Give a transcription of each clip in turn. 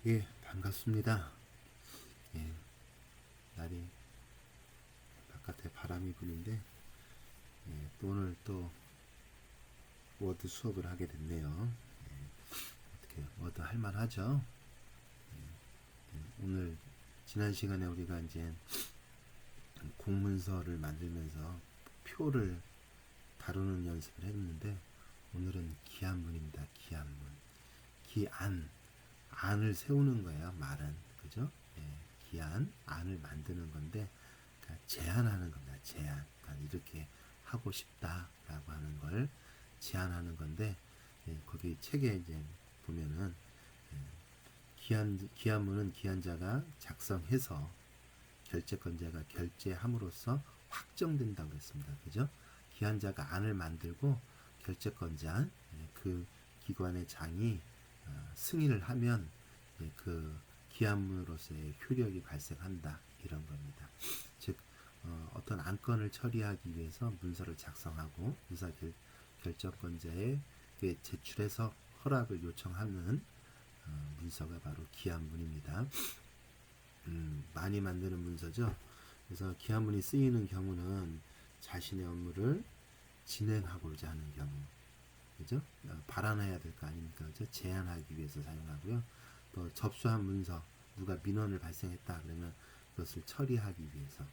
예, 반갑습니다. 예, 날이 바깥에 바람이 부는데 또 오늘 또 워드 수업을 하게 됐네요. 어떻게 워드 할만하죠? 오늘 지난 시간에 우리가 이제 공문서를 만들면서 표를 다루는 연습을 했는데 오늘은 기한문입니다. 기한문. 기안, 안을 세우는 거예요. 말은 그죠? 예, 기한, 안을 만드는 건데 그러니까 제안하는 겁니다. 제안. 그러니까 이렇게 하고 싶다라고 하는 걸 제안하는 건데 거기 책에 이제 보면은 기한문은 기한자가 작성해서 결재권자가 결재함으로써 확정된다고 했습니다. 그죠? 기한자가 안을 만들고 결재권자 그 기관의 장이 승인을 하면 그 기한문으로서의 효력이 발생한다 이런 겁니다. 즉 어떤 안건을 처리하기 위해서 문서를 작성하고 결정권자에게 제출해서 허락을 요청하는 문서가 바로 기한문입니다. 많이 만드는 문서죠. 그래서 기한문이 쓰이는 경우는 자신의 업무를 진행하고자 하는 경우, 그죠? 발안해야 될 거 아닙니까? 그죠? 제안하기 위해서 사용하고요. 또 접수한 문서, 누가 민원을 발생했다 그러면 그것을 처리하기 위해서,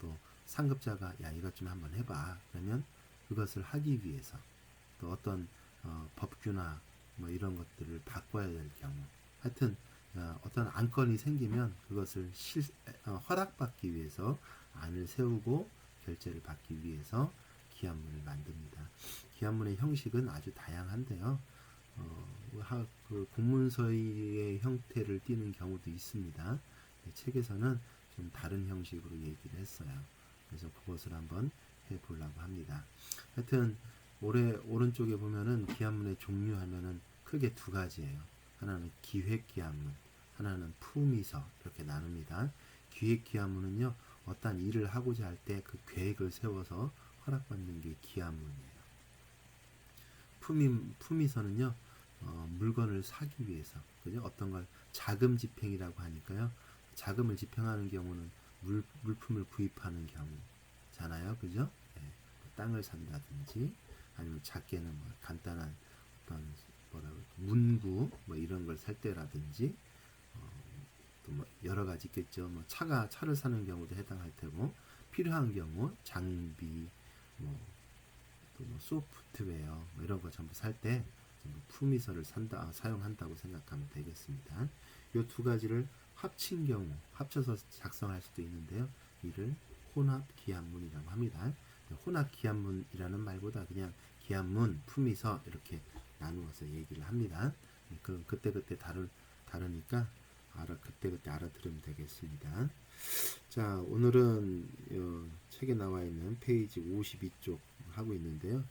또 상급자가 야 이것 좀 한번 해봐 그러면 그것을 하기 위해서, 또 어떤 법규나 뭐 이런 것들을 바꿔야 될 경우, 하여튼 어떤 안건이 생기면 그것을 허락받기 위해서 안을 세우고 결재를 받기 위해서 기한문을 만듭니다. 기한문의 형식은 아주 다양한데요. 그 공문서의 형태를 띠는 경우도 있습니다. 책에서는 좀 다른 형식으로 얘기를 했어요. 그래서 그것을 한번 해보려고 합니다. 하여튼 오른쪽에 보면은 기한문의 종류하면은 크게 두 가지예요. 하나는 기획기한문, 하나는 품위서 이렇게 나눕니다. 기획기한문은요 어떤 일을 하고자 할 때 그 계획을 세워서 허락받는 게 기한문이에요. 품위서는요 물건을 사기 위해서, 그죠? 어떤 걸 자금 집행이라고 하니까요. 자금을 집행하는 경우는 물품을 구입하는 경우잖아요, 그죠? 예, 뭐 땅을 산다든지 아니면 작게는 뭐 간단한 어떤 문구 뭐 이런 걸 살 때라든지 또 뭐 여러 가지 있겠죠. 뭐 차를 사는 경우도 해당할 테고 필요한 경우 장비 뭐 또 뭐 소프트웨어 뭐 이런 거 전부 살 때 품위서를 사용한다고 생각하면 되겠습니다. 이 두 가지를 합친 경우 합쳐서 작성할 수도 있는데요. 이를 혼합 기한문이라고 합니다. 혼합 기한문이라는 말보다 그냥 기한문, 품위서 이렇게 나누어서 얘기를 합니다. 그럼 그때그때 다르니까 그때그때 알아들으면 되겠습니다. 자, 오늘은 책에 나와 있는 페이지 52쪽 하고 있는데요.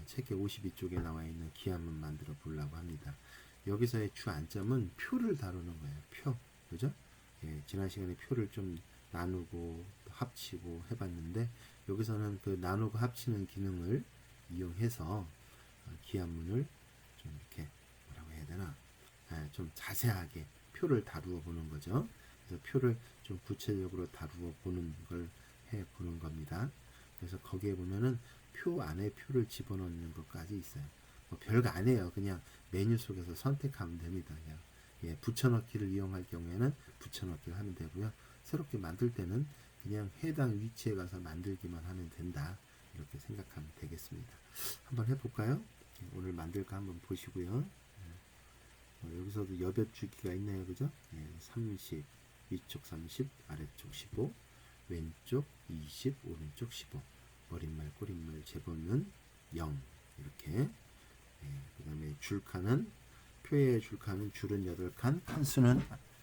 책의 52쪽에 나와 있는 기한문 만들어 보려고 합니다. 여기서의 주 안점은 표를 다루는 거예요. 표. 그죠? 예, 지난 시간에 표를 좀 나누고 합치고 해봤는데 여기서는 그 나누고 합치는 기능을 이용해서 기한문을 좀 이렇게 뭐라고 해야 되나? 좀 자세하게 표를 다루어 보는 거죠. 그래서 표를 좀 구체적으로 다루어 보는 걸 해 보는 겁니다. 그래서 거기에 보면은 표 안에 표를 집어넣는 것까지 있어요. 뭐 별거 아니에요. 그냥 메뉴 속에서 선택하면 됩니다. 그냥 예, 붙여넣기를 이용할 경우에는 붙여넣기를 하면 되고요. 새롭게 만들 때는 그냥 해당 위치에 가서 만들기만 하면 된다. 이렇게 생각하면 되겠습니다. 한번 해볼까요? 오늘 만들 거 한번 보시고요. 여기서도 여볕 주기가 있네요. 그죠? 예, 30, 위쪽 30, 아래쪽 15, 왼쪽 20, 오른쪽 15, 머릿말, 꼬릿말 재보는 0 이렇게. 그 다음에 줄칸은 표의 줄칸은 줄은 8칸, 칸수는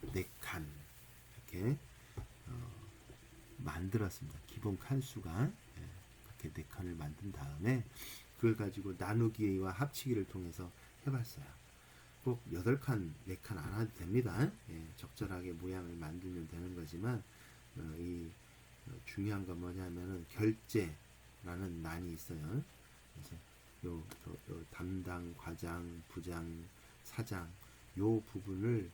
4칸 이렇게 만들었습니다. 기본 칸수가 이렇게 4칸을 만든 다음에 그걸 가지고 나누기와 합치기를 통해서 해봤어요. 꼭 8칸, 4칸 안 해도 됩니다. 예, 적절하게 모양을 만들면 되는 거지만 이 중요한 건 뭐냐면은 결제라는 난이 있어요. 그래서 요 담당, 과장, 부장, 사장 요 부분을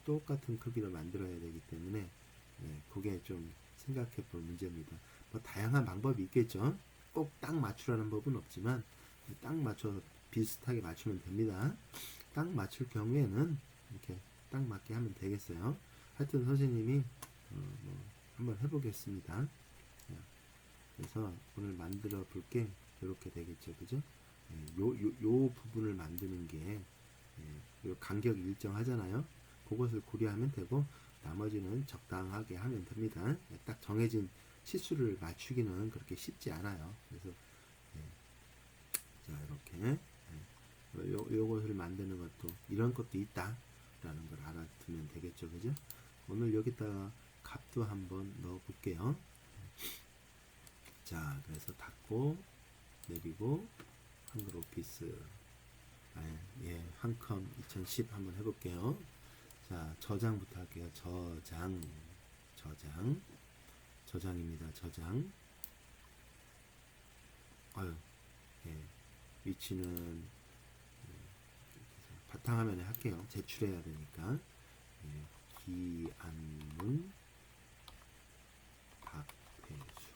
똑같은 크기로 만들어야 되기 때문에 그게 좀 생각해 볼 문제입니다. 뭐 다양한 방법이 있겠죠. 꼭 딱 맞추라는 법은 없지만 딱 맞춰서 비슷하게 맞추면 됩니다. 딱 맞출 경우에는 이렇게 딱 맞게 하면 되겠어요. 하여튼 선생님이 뭐 한번 해보겠습니다. 그래서 오늘 만들어 볼게 이렇게 되겠죠, 그죠? 요 부분을 만드는 게 요 간격이 일정하잖아요. 그것을 고려하면 되고 나머지는 적당하게 하면 됩니다. 딱 정해진 치수를 맞추기는 그렇게 쉽지 않아요. 그래서 자 이렇게 요것을 만드는 것도 이런 것도 있다라는 걸 알아두면 되겠죠, 그죠? 오늘 여기다가 값도 한번 넣어 볼게요. 자, 그래서 닫고 내리고 한글 오피스 한컴 2010 한번 해볼게요. 자, 저장부터 할게요. 저장입니다. 저장. 위치는 바탕화면에 할게요. 제출해야 되니까. 기안문 박태수.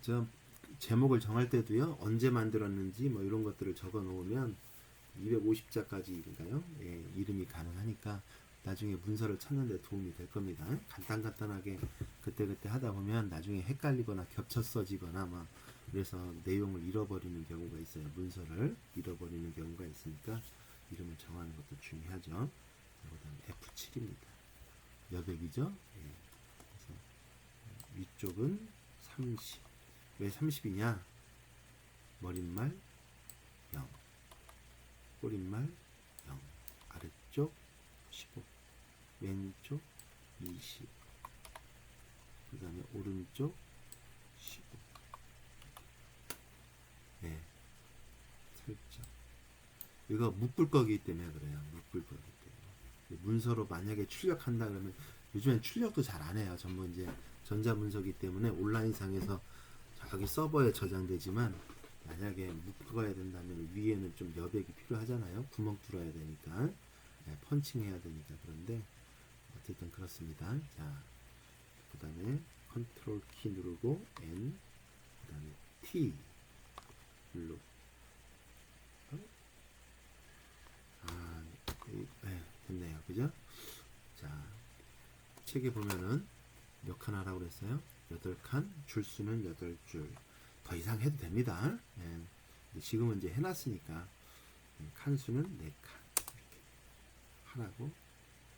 저 제목을 정할 때도요. 언제 만들었는지 뭐 이런 것들을 적어 놓으면 250자까지인가요? 이름이 가능하니까 나중에 문서를 찾는 데 도움이 될 겁니다. 간단하게 그때그때 하다 보면 나중에 헷갈리거나 겹쳐 써지거나 막 그래서 내용을 잃어버리는 경우가 있어요. 문서를 잃어버리는 경우가 있으니까 이름을 정하는 것도 중요하죠. 그다음 F7입니다. 여백이죠. 그래서 위쪽은 30. 왜 30이냐? 머릿말 0, 꼬릿말 0, 아래쪽 15, 왼쪽 20, 그 다음에 오른쪽 15. 설정. 이거 묶을거기 때문에 그래요. 묶을거기 때문에. 문서로 만약에 출력한다 그러면 요즘엔 출력도 잘 안 해요. 전부 이제 전자문서기 때문에 온라인상에서 여기 서버에 저장되지만 만약에 묶어야 된다면 위에는 좀 여백이 필요하잖아요. 구멍 뚫어야 되니까 펀칭해야 되니까. 그런데 어쨌든 그렇습니다. 자, 그 다음에 컨트롤 키 누르고 N, 그 다음에 T 눌러. 됐네요. 그죠? 자, 책에 보면은 몇 칸 하라고 그랬어요? 8칸, 줄수는 8줄. 더 이상 해도 됩니다. 지금은 이제 해놨으니까 칸수는 4칸 이렇게 하라고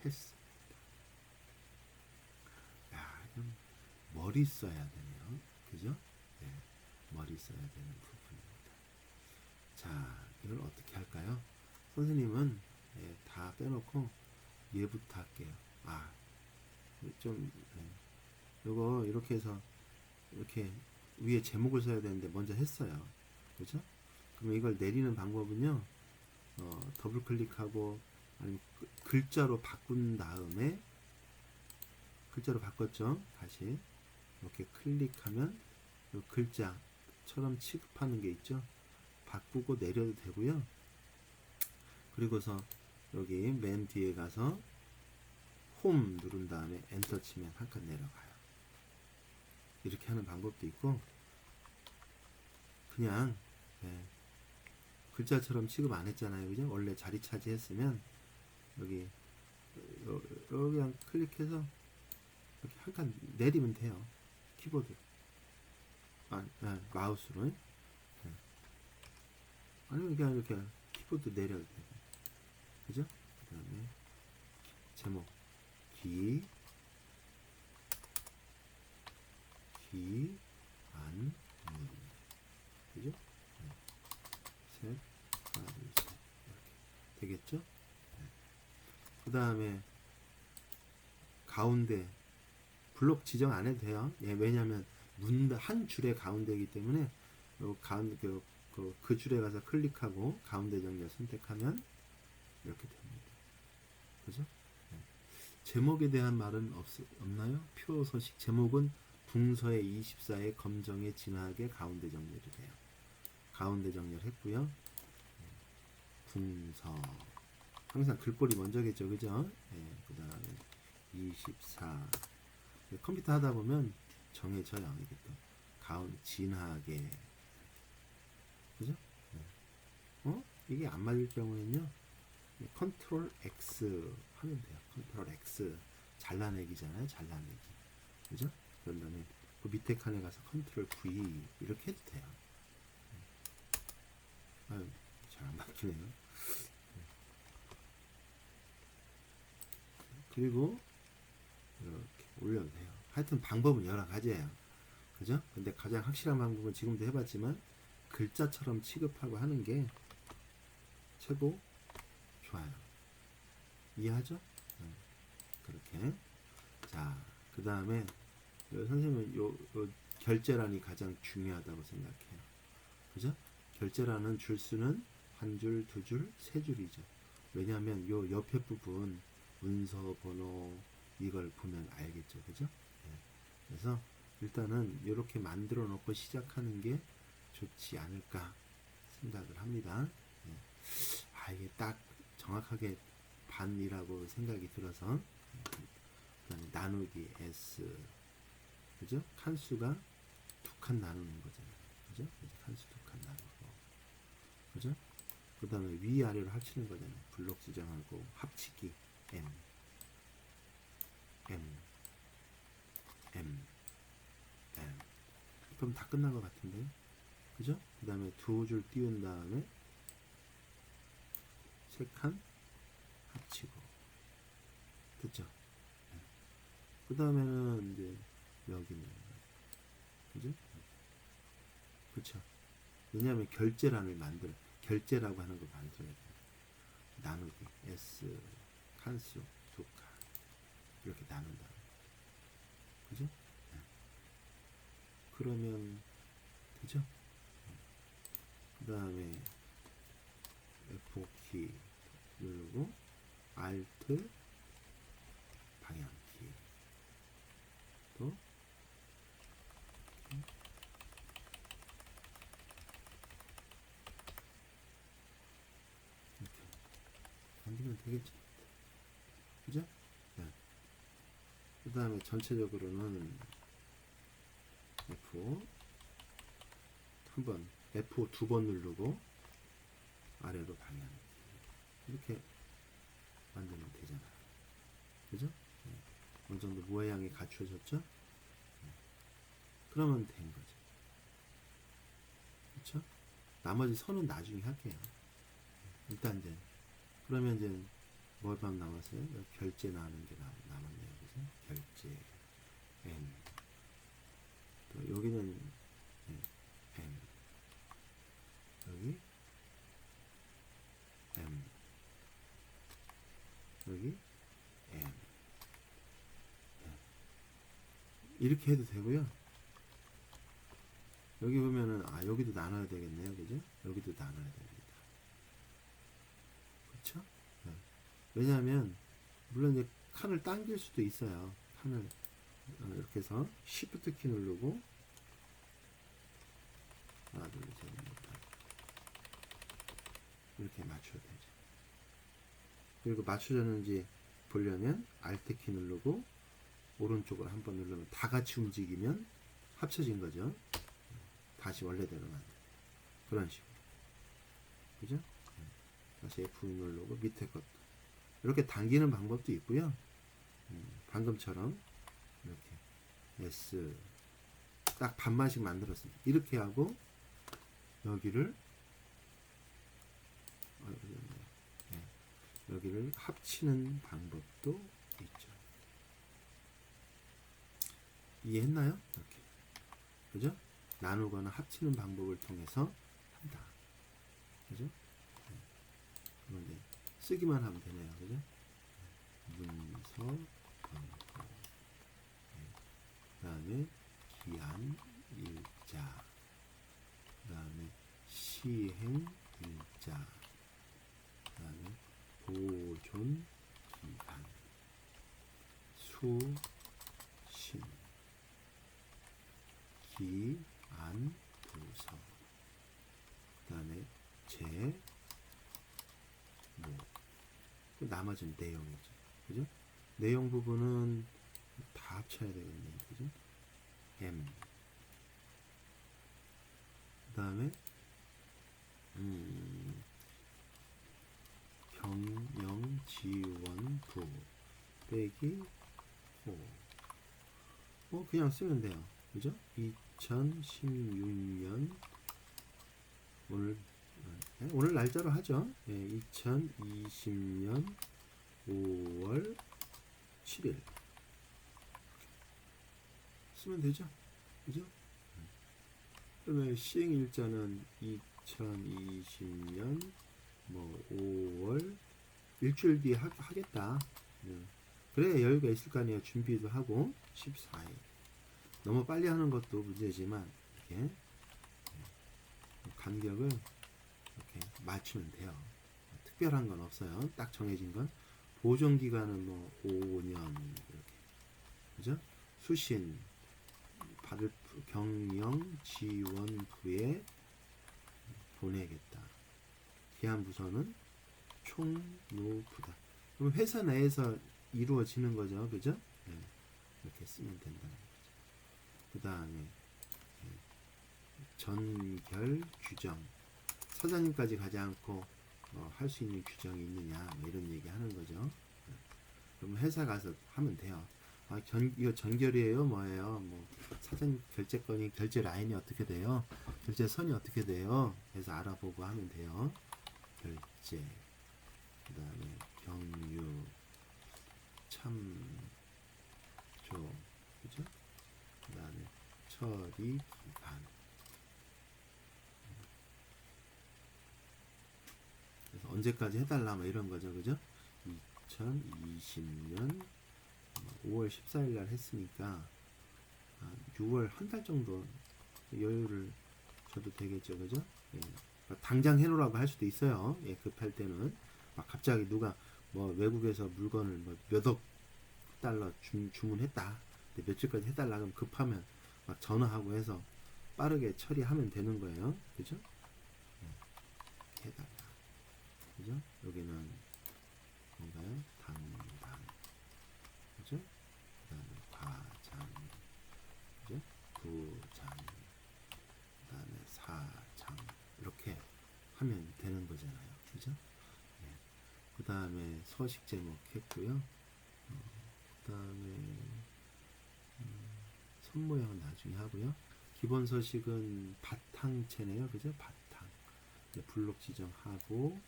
했습니다. 야, 좀 머리 써야 되네요. 그죠? 머리 써야 되는 부분입니다. 자, 이걸 어떻게 할까요? 선생님은 다 빼놓고 얘부터 할게요. 좀 요거 이렇게 해서 이렇게 위에 제목을 써야 되는데 먼저 했어요. 그죠? 그럼 이걸 내리는 방법은요. 더블 클릭하고 아니면 글자로 바꾼 다음에 글자로 바꿨죠. 다시 이렇게 클릭하면 요 글자처럼 취급하는 게 있죠. 바꾸고 내려도 되고요. 그리고서 여기 맨 뒤에 가서 홈 누른 다음에 엔터 치면 한 칸 내려가요. 이렇게 하는 방법도 있고 그냥 글자처럼 취급 안 했잖아요. 그죠? 원래 자리 차지했으면 여기 그냥 클릭해서 이렇게 한 칸 내리면 돼요. 키보드 마우스로 아니면 그냥 이렇게 키보드 내려도 되고. 그죠? 그 다음에 제목 기안문. 그죠? 셋, 하나, 둘, 셋. 이렇게 되겠죠? 그 다음에 가운데 블록 지정 안 해도 돼요. 왜냐면 한 줄의 가운데이기 때문에 가운데 그 줄에 가서 클릭하고 가운데 정렬 선택하면 이렇게 됩니다. 그죠? 제목에 대한 말은 없나요? 표 서식 제목은 붕서의 24의 검정에 진하게 가운데 정렬이 돼요. 가운데 정렬했고요. 궁서. 항상 글꼴이 먼저겠죠, 그죠? 예, 그 다음에 24. 컴퓨터 하다 보면 정해져요. 이게 또 가운 진하게, 그죠? 이게 안 맞을 경우에는요, 컨트롤 X 하면 돼요. 컨트롤 X 잘라내기잖아요. 잘라내기, 그죠? 그런 다음에 그 밑에 칸에 가서 컨트롤 V 이렇게 해도 돼요. 아유, 잘 안 바뀌네요. 그리고 이렇게 올려도 돼요. 하여튼 방법은 여러 가지예요. 그죠? 근데 가장 확실한 방법은 지금도 해봤지만 글자처럼 취급하고 하는 게 최고 좋아요. 이해하죠? 그렇게. 자, 그 다음에 선생님은 요 결제란이 가장 중요하다고 생각해요. 그죠? 결제란은 줄수는 한 줄, 두 줄, 세 줄이죠. 왜냐하면 요 옆에 부분 문서 번호 이걸 보면 알겠죠. 그죠? 네. 그래서 일단은 이렇게 만들어 놓고 시작하는 게 좋지 않을까 생각을 합니다. 네. 이게 딱 정확하게 반이라고 생각이 들어서 그다음에 나누기 S, 그죠? 칸수가 두 칸 나누는 거잖아요. 그죠? 칸수 두 칸 나누고, 그죠? 그 다음에 위아래로 합치는 거잖아요. 블록 수정하고 합치기 M, M, M, M. 그럼 다 끝난 것 같은데, 그죠? 그 다음에 두 줄 띄운 다음에 세 칸 합치고, 됐죠? 네. 그 다음에는 이제 여기는, 그죠? 그렇죠. 왜냐하면 결제란을 결제라고 하는 걸 만들어야 돼요. 나누기 S 칸수 두 칸 이렇게 나눈다. 그죠? 네. 그러면 되죠? 네. 그 다음에 F5키 누르고 Alt 방향키 또 이렇게 만들면 되겠죠? 그죠? 네. 그 다음에 전체적으로는 F 한번 F5 두 번 누르고 아래로 방향 이렇게 만들면 되잖아요. 그죠? 네. 어느 정도 모양이 갖추어졌죠? 네. 그러면 된 거죠. 그렇죠? 나머지 선은 나중에 할게요. 일단 이제 그러면 이제 뭐만 남았어요? 결제 나오는 게 남았네요. 그죠? 결제 N 또 여기는 N 여기 M 여기 M 이렇게 해도 되고요. 여기 보면은 여기도 나눠야 되겠네요. 그죠? 여기도 나눠야 됩니다. 그렇죠? 네. 왜냐하면 물론 이제 칸을 당길 수도 있어요. 칸을 이렇게 해서 Shift 키 누르고 하나 둘 셋 넷 이렇게 맞춰야 되죠. 그리고 맞춰졌는지 보려면 Alt 키 누르고 오른쪽을 한번 누르면 다 같이 움직이면 합쳐진 거죠. 다시 원래대로 만들 그런 식으로. 그죠? 다시 F 누르고 밑에 것도 이렇게 당기는 방법도 있고요. 방금처럼 이렇게 S 딱 반만씩 만들었습니다. 이렇게 하고 여기를 여기를 합치는 방법도 있죠. 이해했나요? 이렇게. 그죠? 나누거나 합치는 방법을 통해서 한다. 그죠? 네. 그럼 이제 쓰기만 하면 되네요. 그죠? 문서 번호 그 다음에 기한 일자 그 다음에 시행 일자 그 다음에 보존 기간 수신 기안 부서 그 다음에 나머지는 내용이죠. 그죠? 내용 부분은 다 합쳐야 되겠네요. 그죠? M. 그 다음에, 경영지원부 빼기 5. 그냥 쓰면 돼요. 그죠? 2016년, 오늘 날짜로 하죠. 2020년 5월 7일. 쓰면 되죠. 그죠? 그러면 시행일자는 2020년 5월 일주일 뒤에 하겠다. 그래 여유가 있을 거 아니에요. 준비도 하고 14일. 너무 빨리 하는 것도 문제지만 이렇게 간격을 이렇게 맞추면 돼요. 특별한 건 없어요. 딱 정해진 건 보존 기간은 5년 이렇게. 그죠? 수신 받을 경영 지원부에 보내겠다. 기한 부서는 총무부다. 그럼 회사 내에서 이루어지는 거죠. 그죠? 네. 이렇게 쓰면 된다는 거죠. 그 다음에 전결 규정. 사장님까지 가지 않고 할 수 있는 규정이 있느냐 이런 얘기 하는 거죠. 그럼 회사 가서 하면 돼요. 이거 전결이에요? 뭐예요? 사전 결제건이 결제 라인이 어떻게 돼요? 결제선이 어떻게 돼요? 그래서 알아보고 하면 돼요. 결제, 그 다음에 경유, 참조, 그죠? 그 다음에 처리 기간. 그래서 언제까지 해달라 이런 거죠, 그죠? 2020년 5월 14일 날 했으니까 6월 한 달 정도 여유를 줘도 되겠죠, 그죠? 예. 당장 해놓으라고 할 수도 있어요. 예, 급할 때는 갑자기 누가 외국에서 물건을 몇억 달러 주문했다. 근데 며칠까지 해달라 그러면 급하면 전화하고 해서 빠르게 처리하면 되는 거예요, 그죠? 예. 해달라, 그죠? 여기는 뭔가요? 담당, 그죠? 그 다음에 과장, 그죠? 부장, 그 다음에 사장, 이렇게 하면 되는 거잖아요. 그죠? 네. 그 다음에 서식 제목 했고요. 그 다음에 손 모양은 나중에 하고요. 기본 서식은 바탕체네요. 그죠? 바탕. 네, 블록 지정하고,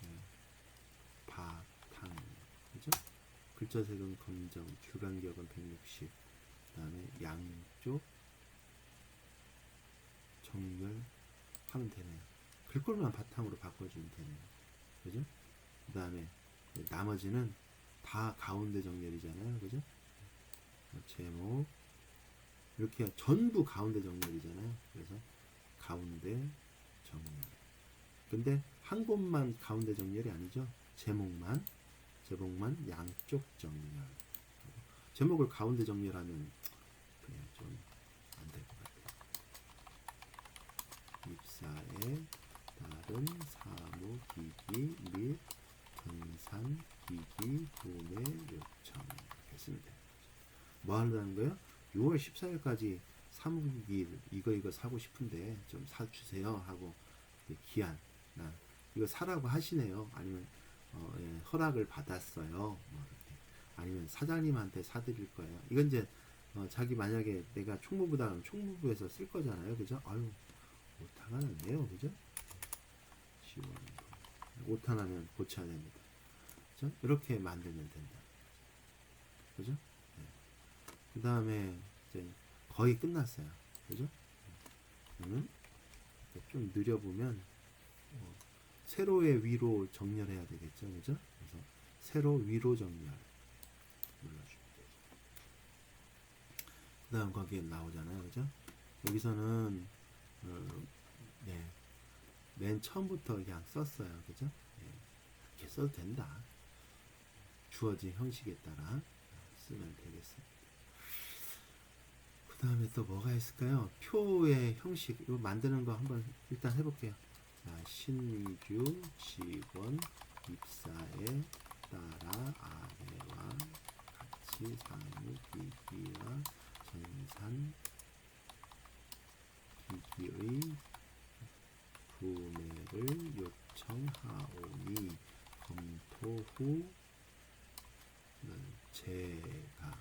네, 바탕. 그죠? 글자색은 검정, 줄간격은 160. 그 다음에 양쪽 정렬하면 되네요. 글꼴만 바탕으로 바꿔주면 되네요. 그죠? 그 다음에 나머지는 다 가운데 정렬이잖아요. 그죠? 제목 이렇게 전부 가운데 정렬이잖아요. 그래서 가운데 정렬. 근데 한 곳만 가운데 정렬이 아니죠. 제목만 양쪽 정렬. 제목을 가운데 정렬하면 그냥 좀 안 될 것 같아요. 입사에 따른 사무기기 및 전산기기 구매 요청 했습니다. 뭐 한다는 거예요? 6월 14일까지 사무기기를 이거 사고 싶은데 좀 사주세요 하고 기한 이거 사라고 하시네요. 아니면 예, 허락을 받았어요. 아니면 사장님한테 사드릴 거예요. 이건 이제 자기 만약에 내가 총무부다 그러면 총무부에서 쓸 거잖아요. 그죠? 아유 오타가 났네요. 그죠? 지원 오타나면 고쳐야 됩니다. 그죠? 이렇게 만들면 된다. 그죠? 네. 그 다음에 이제 거의 끝났어요. 그죠? 그러면 좀 느려보면 세로의 위로 정렬해야 되겠죠. 그죠? 그래서 세로 위로 정렬 눌러주면 되죠. 그 다음 거기에 나오잖아요. 그죠? 여기서는 네, 맨 처음부터 그냥 썼어요. 그죠? 네, 이렇게 써도 된다. 주어진 형식에 따라 쓰면 되겠습니다. 그 다음에 또 뭐가 있을까요? 표의 형식 이거 만드는 거 한번 일단 해볼게요. 자, 신규 직원 입사에 따라 아래와 같이 사무기기와 전산기기의 구매를 요청하오니 검토 후 제가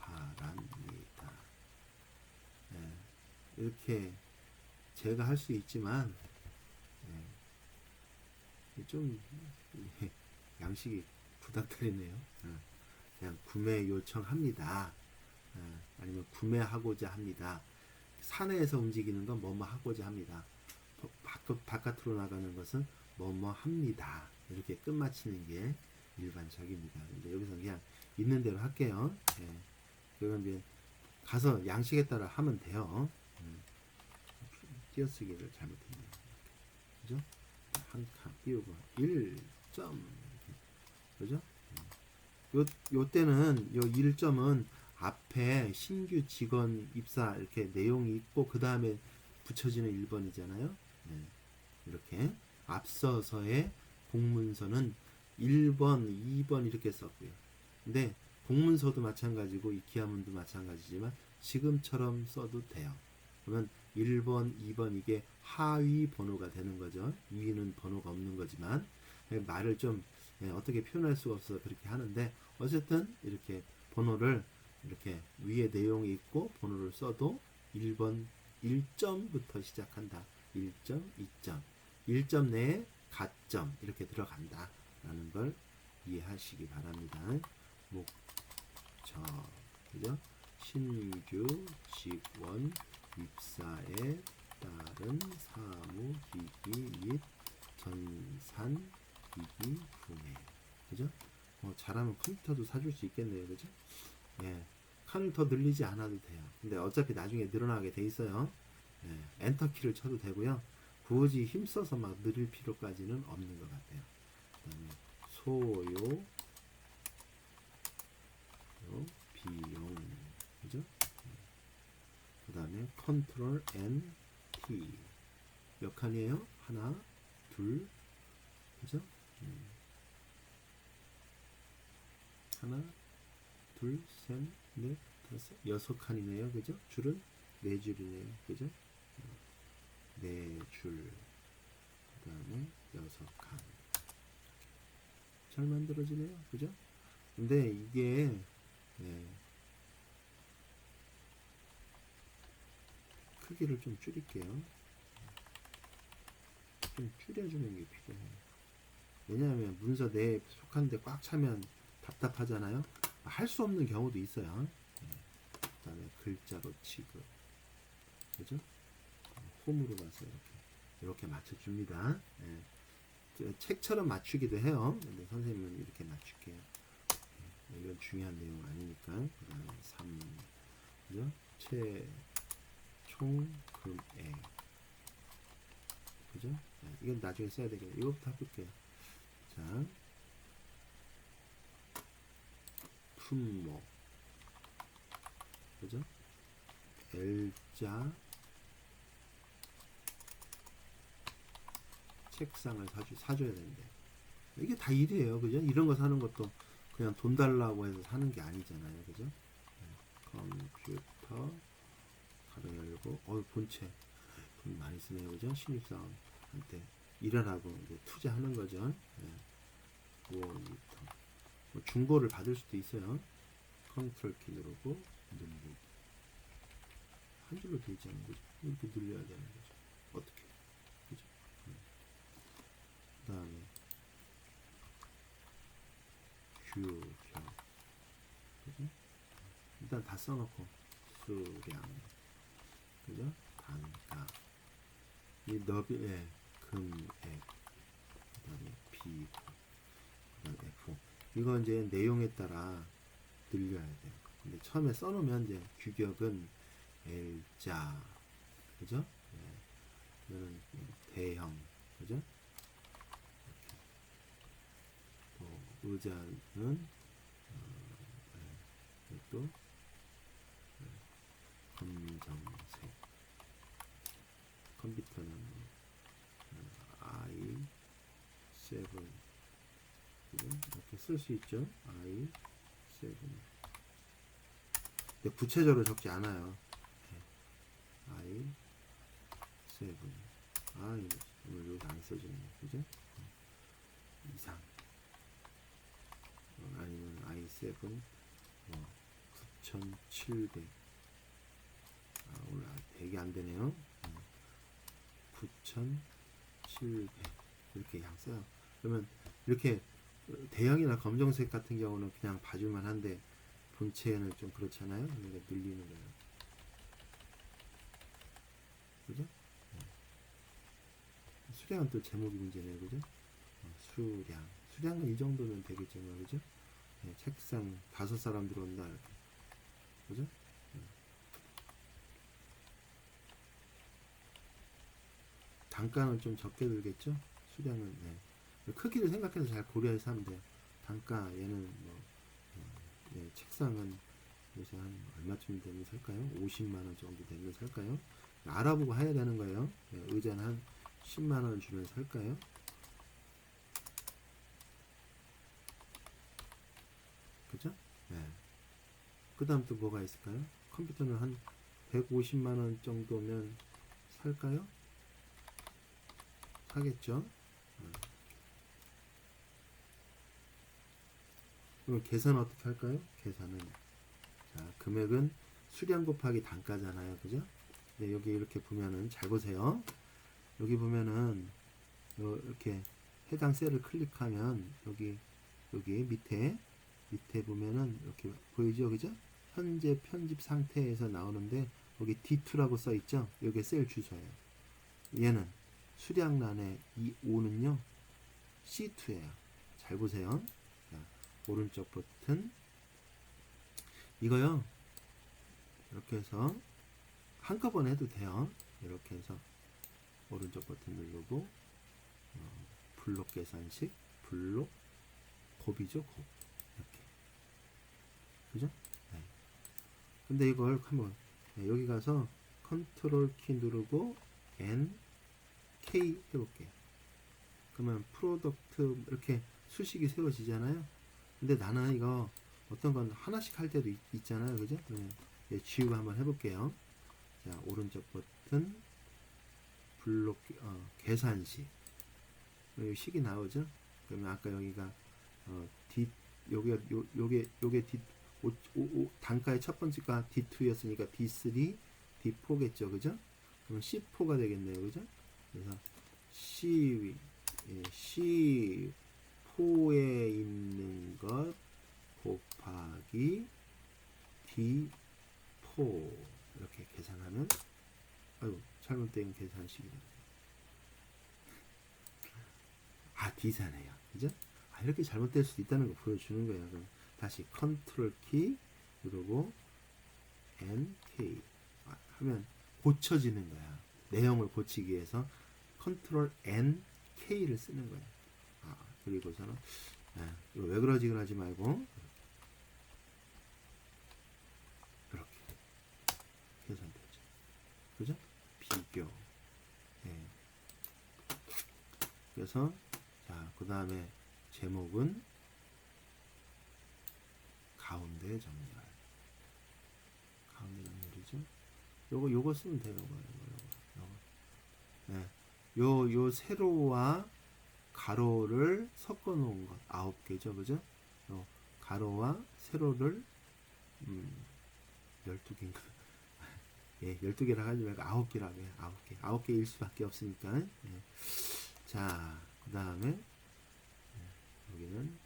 바랍니다. 네, 이렇게 제가 할 수 있지만 좀 양식이 부탁드리네요. 그냥 구매 요청합니다. 아니면 구매하고자 합니다. 사내에서 움직이는 건 뭐뭐 하고자 합니다. 바깥으로 나가는 것은 뭐뭐 합니다. 이렇게 끝마치는 게 일반적입니다. 이제 여기서 그냥 있는 대로 할게요. 그건 이제 가서 양식에 따라 하면 돼요. 띄어쓰기를 잘못했네요. 그죠? 한 칸 띄우고 1점, 그죠? 요 때는 요 1점은 앞에 신규 직원 입사 이렇게 내용이 있고 그 다음에 붙여지는 1번이잖아요. 이렇게 앞서서의 공문서는 1번, 2번 이렇게 썼고요. 근데 공문서도 마찬가지고 이 기하문도 마찬가지지만 지금처럼 써도 돼요. 그러면 1번, 2번 이게 하위 번호가 되는 거죠. 위는 번호가 없는 거지만 말을 좀 어떻게 표현할 수가 없어서 그렇게 하는데 어쨌든 이렇게 번호를 이렇게 위에 내용이 있고 번호를 써도 1번 1점부터 시작한다. 1점, 2점, 1점 내에 가점 이렇게 들어간다 라는 걸 이해하시기 바랍니다. 목적, 그죠? 신규 직원 입사에 따른 사무기기 및 전산기기 구매, 그죠? 잘하면 컴퓨터도 사줄 수 있겠네요, 그죠? 칸을 더 늘리지 않아도 돼요. 근데 어차피 나중에 늘어나게 돼 있어요. 엔터키를 쳐도 되고요. 굳이 힘써서 막 늘릴 필요까지는 없는 것 같아요. 그 다음에 소요, 비용, 그죠? 그 다음에 컨트롤 N, T 몇 칸이에요? 하나, 둘, 그죠? 하나, 둘, 셋, 넷, 다섯, 6칸이네요, 그죠? 줄은 4줄이네요, 그죠? 4줄, 그 다음에 6칸. 잘 만들어지네요, 그죠? 근데 이게 크기를 좀 줄일게요. 좀 줄여주는 게 필요해요. 왜냐하면 문서 내에 속한데 꽉 차면 답답하잖아요. 할 수 없는 경우도 있어요. 그 다음에 글자로 취급, 그죠? 홈으로 가서 이렇게 맞춰줍니다. 책처럼 맞추기도 해요. 근데 선생님은 이렇게 맞출게요. 이건 중요한 내용 아니니까. 그 다음에 3, 그죠? 최총 금액, 그죠? 이건 나중에 써야 되겠네요. 이거부터 해볼게요. 자, 품목, 그죠? L자 책상을 사줘야 되는데 이게 다 일이에요, 그죠? 이런 거 사는 것도 그냥 돈 달라고 해서 사는 게 아니잖아요, 그죠? 컴퓨터 가로 열고, 본체 돈 많이 쓰네요, 그죠? 신입사원한테 일하라고 이제 투자하는 거죠. 모니터, 뭐 중고를 받을 수도 있어요. 컨트롤 키 누르고 늘리기. 한 줄로 되어 있지 않은 거죠? 이렇게 늘려야 되는 거죠. 어떻게? 그죠? 그 다음에 규격, 그죠? 일단 다 써놓고 수량, 그죠? 단가, 이 너비의 금액, 그 다음에 B, 그 다음에 F. 이거 이제 내용에 따라 늘려야 돼요. 근데 처음에 써놓으면 이제 규격은 L자, 그죠? 이거는 대형, 그죠? 또 의자는 또 검정색, 컴퓨터는 쓸 수 있죠. I7. 근데 구체적으로 적지 않아요. I7. 오늘 여기 안 써지네. 그죠? 이상. 아니면 I7 9700. 오늘 되게 안 되네요. 9700. 이렇게 그냥 써요. 그러면 이렇게 대형이나 검정색 같은 경우는 그냥 봐줄만 한데 본체는 좀 그렇잖아요. 그러니까 늘리는 거예요. 그죠? 수량은 또 제목이 문제네요. 그죠? 수량은 이 정도면 되겠죠. 그죠? 책상 5사람 들어온다. 이렇게. 그죠? 단가는 좀 적게 들겠죠? 수량은. 크기를 생각해서 잘 고려해서 하면 돼요. 단가 얘는 책상은 요새 한 얼마쯤 되면 살까요? 50만원 정도 되면 살까요? 알아보고 해야 되는 거예요. 의자는 한 10만원 주면 살까요? 그죠? 그 다음 또 뭐가 있을까요? 컴퓨터는 한 150만원 정도면 살까요? 사겠죠? 그럼 계산 어떻게 할까요? 계산은 자, 금액은 수량 곱하기 단가잖아요. 그죠? 네, 여기 이렇게 보면은 잘 보세요. 여기 보면은 이렇게 해당 셀을 클릭하면 여기 밑에 보면은 이렇게 보이죠? 그죠? 현재 편집 상태에서 나오는데 여기 D2라고 써 있죠? 여기 셀 주소예요. 얘는 수량란에 이 5는요 C2예요. 잘 보세요. 자, 오른쪽 버튼 이거요 이렇게 해서 한꺼번에 해도 돼요. 이렇게 해서 오른쪽 버튼 누르고 블록 계산식 블록 곱이죠. 곱 이렇게 그죠? 근데 이걸 한번 여기 가서 컨트롤 키 누르고 N K 해볼게요. 그러면 프로덕트 이렇게 수식이 세워지잖아요. 근데 나는 이거 어떤 건 하나씩 할 때도 있잖아요. 그죠? 지우고 한번 해볼게요. 자, 오른쪽 버튼 블록 계산식 여기 식이 나오죠? 그러면 아까 여기가 요게 단가의 첫 번째가 D2였으니까 D3, D4겠죠, 그죠? 그럼 C4가 되겠네요, 그죠? 그래서 C4에 있는 것 곱하기 D4 이렇게 계산하면 아유 잘못된 계산식이다. D사네요, 그죠? 이렇게 잘못될 수도 있다는 거 보여주는 거예요. 그럼 다시 컨트롤 키 누르고 NK 하면 고쳐지는 거야. 내용을 고치기 위해서 컨트롤 NK를 쓰는 거예요. 그리고서는 이거 왜 그러지 그러지 말고 이렇게 계산되죠. 그죠? 비교. 그래서 자, 그 다음에 제목은 가운데 정렬. 가운데 정렬이죠. 요거 쓰면 돼요. 요거. 요 세로와 가로를 섞어 놓은 것 9개죠. 그죠? 가로와 세로를 12개인가? 12개라 하지 말고 9개라고 해요. 9개. 9개일 수밖에 없으니까. 자, 그 다음에 여기는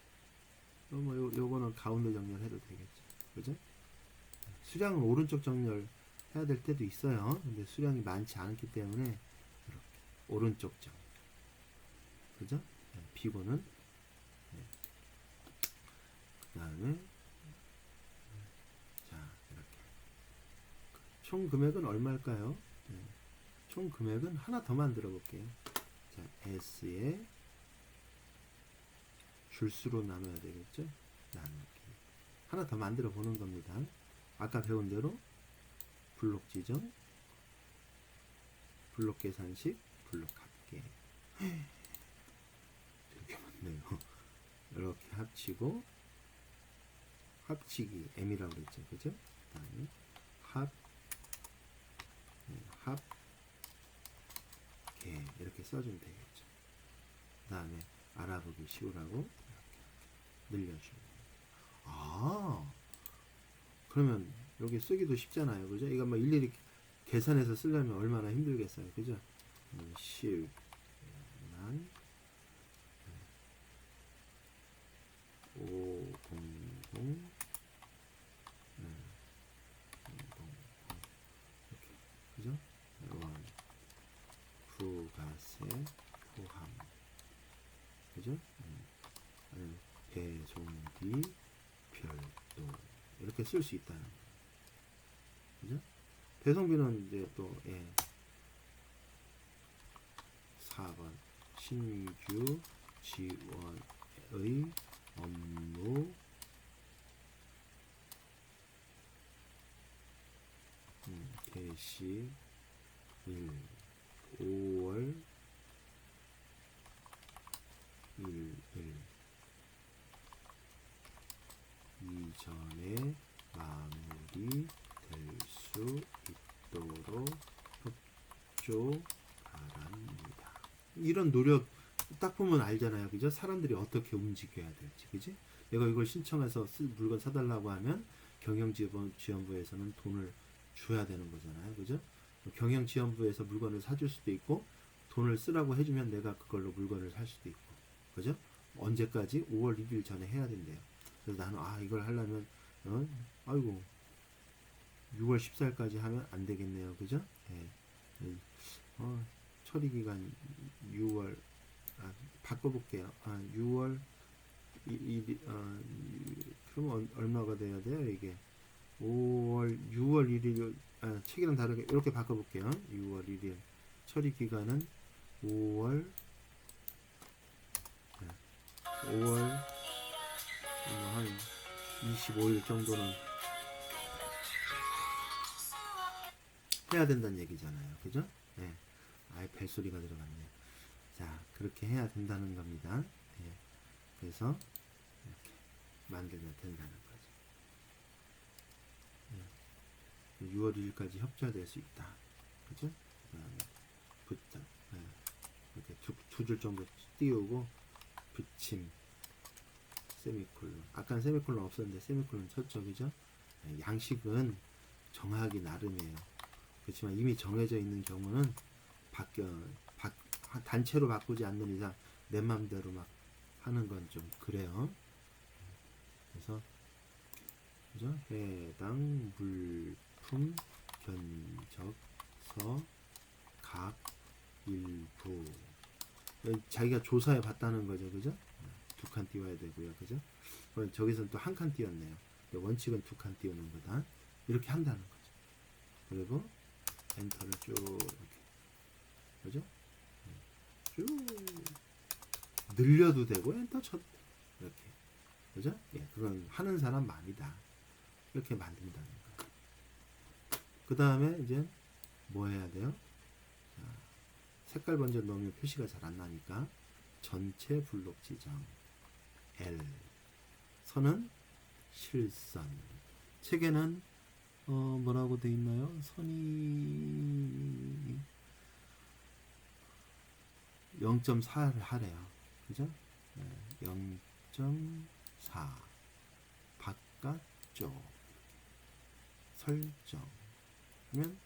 요거는 가운데 정렬해도 되겠죠. 그죠? 수량은 오른쪽 정렬 해야 될 때도 있어요. 근데 수량이 많지 않기 때문에 이렇게 오른쪽 정렬. 그죠? 비고는 그 다음에 자, 이렇게 총 금액은 얼마일까요? 총 금액은 하나 더 만들어 볼게요. 자, S에 줄수로 나눠야 되겠죠? 나누기. 하나 더 만들어 보는 겁니다. 아까 배운 대로 블록 지정, 블록 계산식, 블록 합계. 되게 많네요. 이렇게 합치고 합치기 M이라고 그랬죠, 그죠? 그다음에 합계 이렇게 써주면 되겠죠. 그다음에 알아보기 쉬우라고 이렇게 늘려주면. 아, 그러면 여기 쓰기도 쉽잖아요, 그죠? 이거 뭐 일일이 계산해서 쓰려면 얼마나 힘들겠어요, 그죠? 10만 500 이렇게, 그죠? 원 부가세 포함, 그죠? 아니면 배송비 별도 이렇게 쓸 수 있다는 거죠, 그죠? 배송비는 이제 또 4번 신규 지원의 업무 개시 일 5월 1일 이전에 마무리될 수 있도록 협조 바랍니다. 이런 노력 딱 보면 알잖아요, 그죠? 사람들이 어떻게 움직여야 될지, 그지? 내가 이걸 신청해서 물건 사달라고 하면 경영지원부에서는 돈을 줘야 되는 거잖아요, 그죠? 경영지원부에서 물건을 사줄 수도 있고 돈을 쓰라고 해주면 내가 그걸로 물건을 살 수도 있고, 그죠? 언제까지? 5월 1일 전에 해야 된대요. 그래서 나는 이걸 하려면 아이고 6월 14일까지 하면 안 되겠네요, 그죠? 처리 기간 6월 바꿔볼게요. 6월 그럼 얼마가 돼야 돼요, 이게? 6월 1일 책이랑 다르게 이렇게 바꿔볼게요. 6월 1일 처리 기간은 5월 한 25일 정도는 해야 된다는 얘기잖아요, 그죠? 아예 벨소리가 들어갔네. 자, 그렇게 해야 된다는 겁니다. 그래서 이렇게 만들면 된다는 거죠. 6월 1일까지 협조될 수 있다, 그죠? 그다음에 붙다. 이렇게 두 줄 정도 띄우고 붙임 세미콜론. 아까는 세미콜론 없었는데 세미콜론 쳤죠, 그죠? 양식은 정하기 나름이에요. 그렇지만 이미 정해져 있는 경우는 단체로 바꾸지 않는 이상 내 맘대로 막 하는 건 좀 그래요. 그래서 그죠? 해당 물품 견적서 각 일부 자기가 조사해 봤다는 거죠, 그죠? 두 칸 띄워야 되고요, 그죠? 저기서는 또 한 칸 띄웠네요. 원칙은 두 칸 띄우는 거다. 이렇게 한다는 거죠. 그리고 엔터를 쭉 이렇게, 그죠? 쭉 늘려도 되고 엔터 쳐 이렇게, 그죠? 그건 하는 사람 마음이다. 이렇게 만든다는 거예요. 그 다음에 이제 뭐 해야 돼요? 자, 색깔 번져 넣으면 표시가 잘 안 나니까 전체 블록 지정 L 선은 실선. 책에는 뭐라고 돼 있나요? 선이 0.4를 하래요, 그죠? 0.4 바깥쪽 설정 하면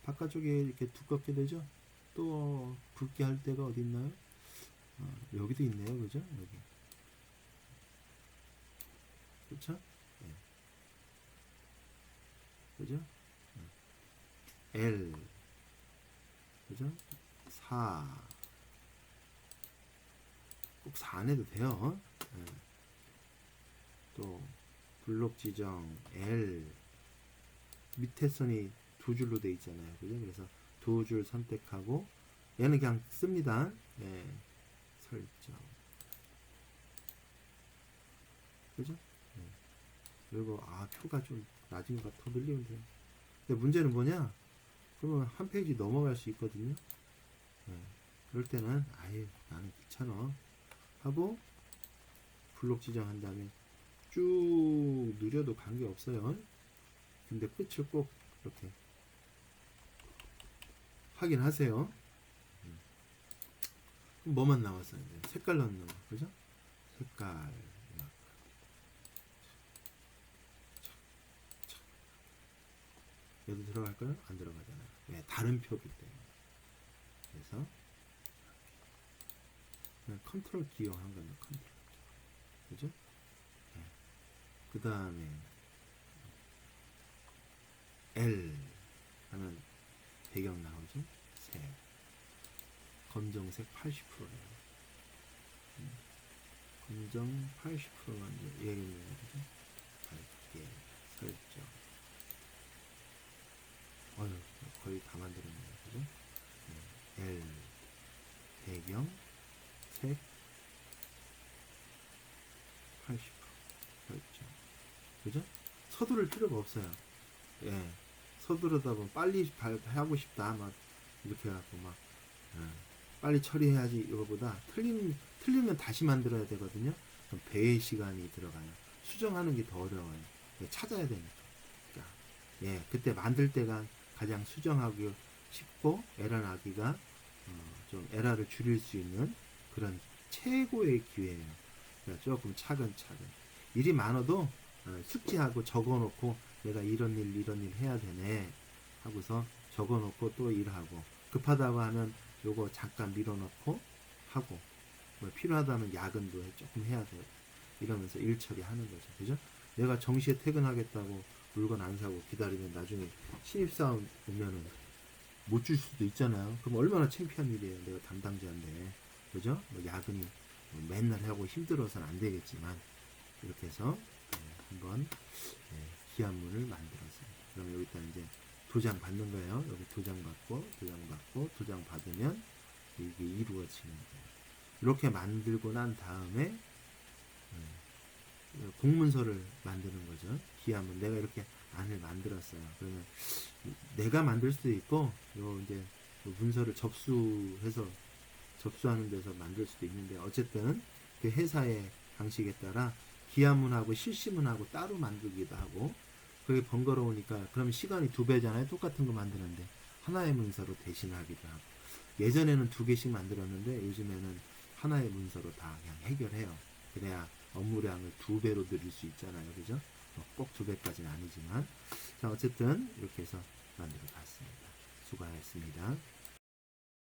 바깥쪽에 이렇게 두껍게 되죠? 또 붉게 할 때가 어디 있나요? 여기도 있네요, 그죠? 여기, 그렇죠? 그죠? L, 그죠? 4, 꼭 4 안 해도 돼요. 또 블록 지정 L, 밑에 선이 두 줄로 돼 있잖아요, 그죠? 그래서 두 줄 선택하고 얘는 그냥 씁니다. 설정, 그죠? 그리고 표가 좀 낮은 것 같아. 더 늘리면 돼요. 근데 문제는 뭐냐? 그러면 한 페이지 넘어갈 수 있거든요. 그럴 때는 나는 귀찮아 하고 블록 지정한 다음에 쭉 누려도 관계없어요. 근데 끝을 꼭 이렇게 확인하세요. 그럼 뭐만 남았어요? 이제 색깔 넣는 거, 그죠? 색깔 마크. 여기 들어갈까요? 안 들어가잖아요. 왜? 다른 표기 때문에. 그래서 그냥 컨트롤 기어한 겁니다. 컨트롤 기어. 그죠? 네. 그 다음에 L 하면 배경 나오죠? 색 검정색 80%예요. 검정 80%가 이제 얘기는 거죠. 밝게 설정. 어휴, 거의 다 만들었네요. 그죠? 네. L 배경 색 80% 설정. 그죠? 서두를 필요가 없어요. 예. 서두르다 보면 빨리 하고 싶다 막 이렇게 해갖고 막 빨리 처리해야지 이거보다 틀리면 다시 만들어야 되거든요. 그럼 배의 시간이 들어가요. 수정하는 게 더 어려워요. 찾아야 되니까. 그러니까 예, 그때 만들 때가 가장 수정하기 쉽고 에러 나기가 좀 에러를 줄일 수 있는 그런 최고의 기회예요. 그러니까 조금 차근차근 일이 많아도 숙지하고 적어놓고 내가 이런 일 해야 되네 하고서 적어놓고 또 일하고 급하다고 하면 요거 잠깐 밀어넣고 하고 뭐 필요하다면 야근도 조금 해야 돼 이러면서 일 처리하는 거죠. 그죠? 내가 정시에 퇴근하겠다고 물건 안 사고 기다리면 나중에 신입사원 오면은 못 줄 수도 있잖아요. 그럼 얼마나 창피한 일이에요. 내가 담당자인데. 그죠? 뭐 야근이 맨날 하고 힘들어서는 안 되겠지만 이렇게 해서 한번 기한문을 만들었습니다. 그럼 여기다 이제 도장 받는 거예요. 여기 도장 받고 도장 받으면 이게 이루어지는 거예요. 이렇게 만들고 난 다음에 공문서를 만드는 거죠. 기한문 내가 이렇게 안을 만들었어요. 그러면 내가 만들 수도 있고 요 이제 문서를 접수하는 데서 만들 수도 있는데 어쨌든 그 회사의 방식에 따라 기한문하고 실시문하고 따로 만들기도 하고 그게 번거로우니까 그럼 시간이 2배잖아요. 똑같은 거 만드는데 하나의 문서로 대신하기도 하고 예전에는 2개씩 만들었는데 요즘에는 하나의 문서로 다 그냥 해결해요. 그래야 업무량을 2배로 늘릴 수 있잖아요. 그죠? 꼭 2배까지는 아니지만 자 어쨌든 이렇게 해서 만들어 봤습니다. 수고하셨습니다.